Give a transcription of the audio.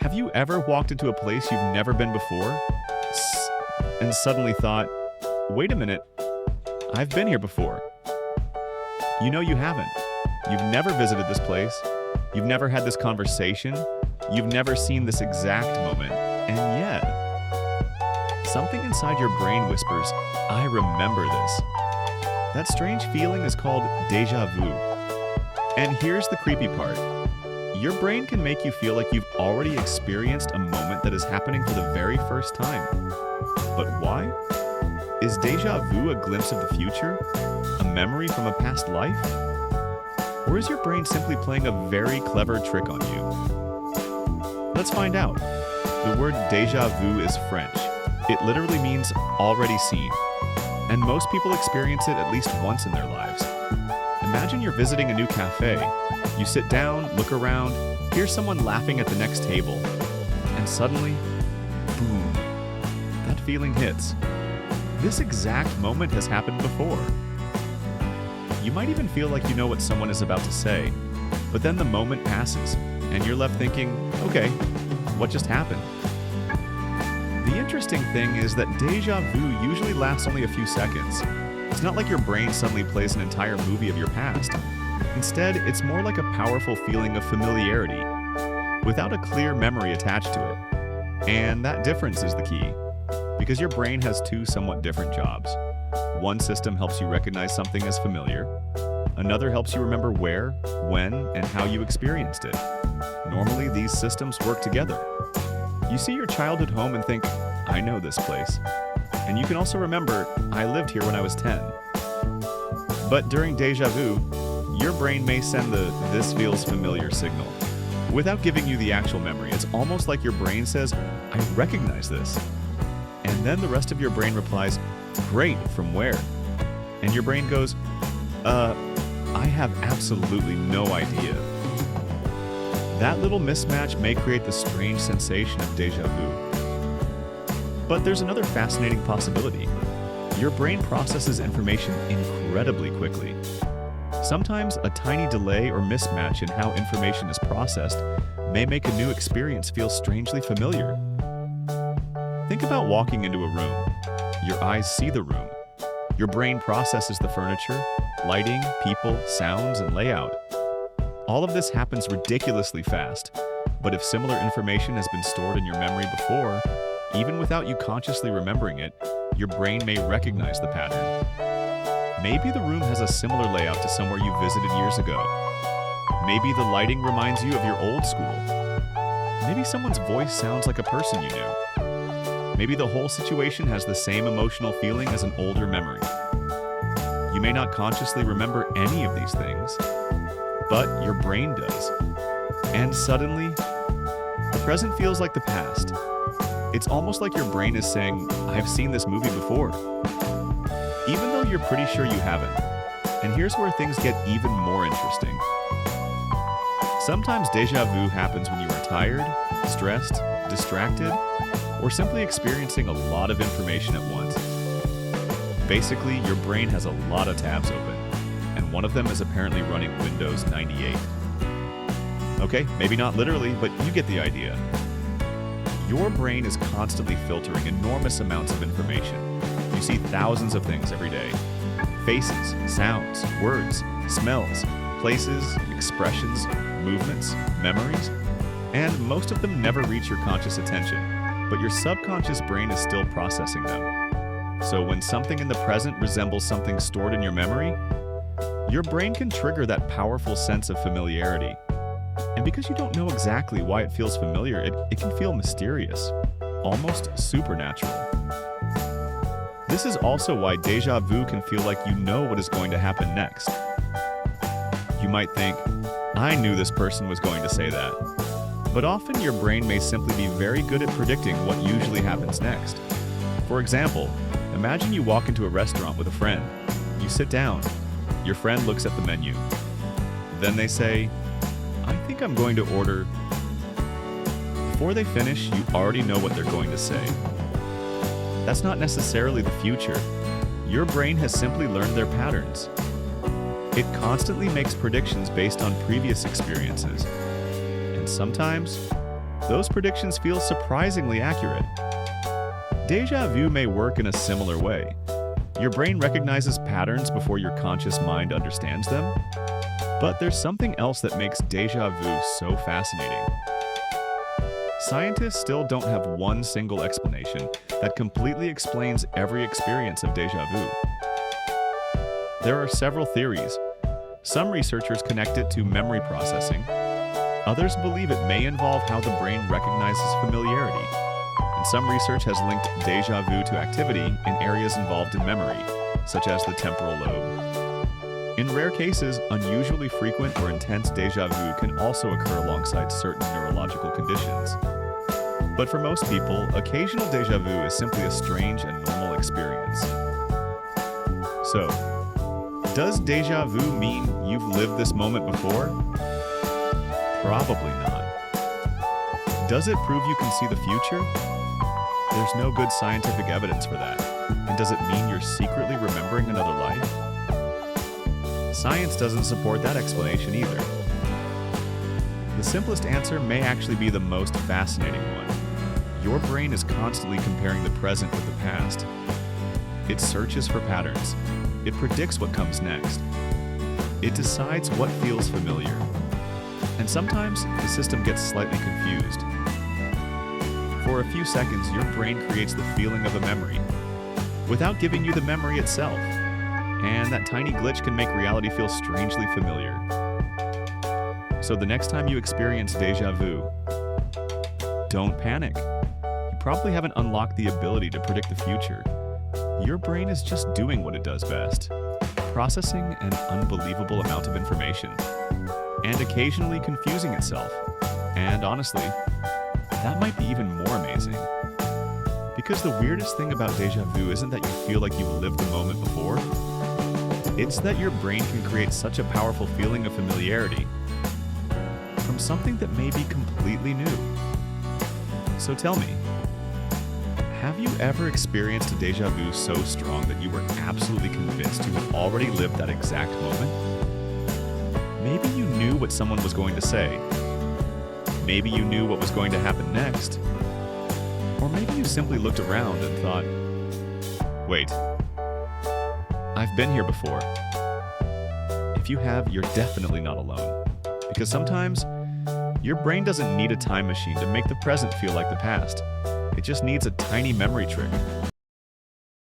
Have you ever walked into a place you've never been before S- and suddenly thought, wait a minute, I've been here before? You know you haven't. You've never visited this place. You've never had this conversation. You've never seen this exact moment. And yet, something inside your brain whispers, I remember this. That strange feeling is called déjà vu. And here's the creepy part. Your brain can make you feel like you've already experienced a moment that is happening for the very first time. But why? Is déjà vu a glimpse of the future? A memory from a past life? Or is your brain simply playing a very clever trick on you? Let's find out. The word déjà vu is French. It literally means already seen. And most people experience it at least once in their lives. Imagine you're visiting a new cafe. You sit down, look around, hear someone laughing at the next table, and suddenly, boom, that feeling hits. This exact moment has happened before. You might even feel like you know what someone is about to say, but then the moment passes, and you're left thinking, okay, what just happened? The interesting thing is that déjà vu usually lasts only a few seconds. It's not like your brain suddenly plays an entire movie of your past. Instead, it's more like a powerful feeling of familiarity, without a clear memory attached to it. And that difference is the key, because your brain has two somewhat different jobs. One system helps you recognize something as familiar. Another helps you remember where, when, and how you experienced it. Normally, these systems work together. You see your childhood home and think, I know this place. And you can also remember, I lived here when I was 10. But during déjà vu, your brain may send the "this feels familiar" signal. Without giving you the actual memory, it's almost like your brain says, I recognize this. And then the rest of your brain replies, great, from where? And your brain goes, I have absolutely no idea. That little mismatch may create the strange sensation of déjà vu. But there's another fascinating possibility. Your brain processes information incredibly quickly. Sometimes a tiny delay or mismatch in how information is processed may make a new experience feel strangely familiar. Think about walking into a room. Your eyes see the room. Your brain processes the furniture, lighting, people, sounds, and layout. All of this happens ridiculously fast, but if similar information has been stored in your memory before, even without you consciously remembering it, your brain may recognize the pattern. Maybe the room has a similar layout to somewhere you visited years ago. Maybe the lighting reminds you of your old school. Maybe someone's voice sounds like a person you knew. Maybe the whole situation has the same emotional feeling as an older memory. You may not consciously remember any of these things, but your brain does. And suddenly, the present feels like the past. It's almost like your brain is saying, I've seen this movie before, even though you're pretty sure you haven't. And here's where things get even more interesting. Sometimes déjà vu happens when you are tired, stressed, distracted, or simply experiencing a lot of information at once. Basically, your brain has a lot of tabs open, and one of them is apparently running Windows 98. Okay, maybe not literally, but you get the idea. Your brain is constantly filtering enormous amounts of information. You see thousands of things every day. Faces, sounds, words, smells, places, expressions, movements, memories, and most of them never reach your conscious attention, but your subconscious brain is still processing them. So when something in the present resembles something stored in your memory, your brain can trigger that powerful sense of familiarity. And because you don't know exactly why it feels familiar, it can feel mysterious, almost supernatural. This is also why déjà vu can feel like you know what is going to happen next. You might think, I knew this person was going to say that. But often your brain may simply be very good at predicting what usually happens next. For example, imagine you walk into a restaurant with a friend. You sit down. Your friend looks at the menu. Then they say, I think I'm going to order. Before they finish, you already know what they're going to say. That's not necessarily the future. Your brain has simply learned their patterns. It constantly makes predictions based on previous experiences. And sometimes, those predictions feel surprisingly accurate. Déjà vu may work in a similar way. Your brain recognizes patterns before your conscious mind understands them. But there's something else that makes déjà vu so fascinating. Scientists still don't have one single explanation that completely explains every experience of déjà vu. There are several theories. Some researchers connect it to memory processing. Others believe it may involve how the brain recognizes familiarity. And some research has linked déjà vu to activity in areas involved in memory, such as the temporal lobe. In rare cases, unusually frequent or intense déjà vu can also occur alongside certain neurological conditions. But for most people, occasional déjà vu is simply a strange and normal experience. So, does déjà vu mean you've lived this moment before? Probably not. Does it prove you can see the future? There's no good scientific evidence for that. And does it mean you're secretly remembering another life? Science doesn't support that explanation either. The simplest answer may actually be the most fascinating one. Your brain is constantly comparing the present with the past. It searches for patterns. It predicts what comes next. It decides what feels familiar. And sometimes the system gets slightly confused. For a few seconds, your brain creates the feeling of a memory without giving you the memory itself. And that tiny glitch can make reality feel strangely familiar. So the next time you experience déjà vu, don't panic. You probably haven't unlocked the ability to predict the future. Your brain is just doing what it does best, processing an unbelievable amount of information, and occasionally confusing itself. And honestly, that might be even more amazing. Because the weirdest thing about déjà vu isn't that you feel like you've lived the moment before. It's that your brain can create such a powerful feeling of familiarity from something that may be completely new. So tell me, have you ever experienced a déjà vu so strong that you were absolutely convinced you had already lived that exact moment? Maybe you knew what someone was going to say. Maybe you knew what was going to happen next. Or maybe you simply looked around and thought, wait, I've been here before. If you have, you're definitely not alone. Because sometimes, your brain doesn't need a time machine to make the present feel like the past. It just needs a tiny memory trick.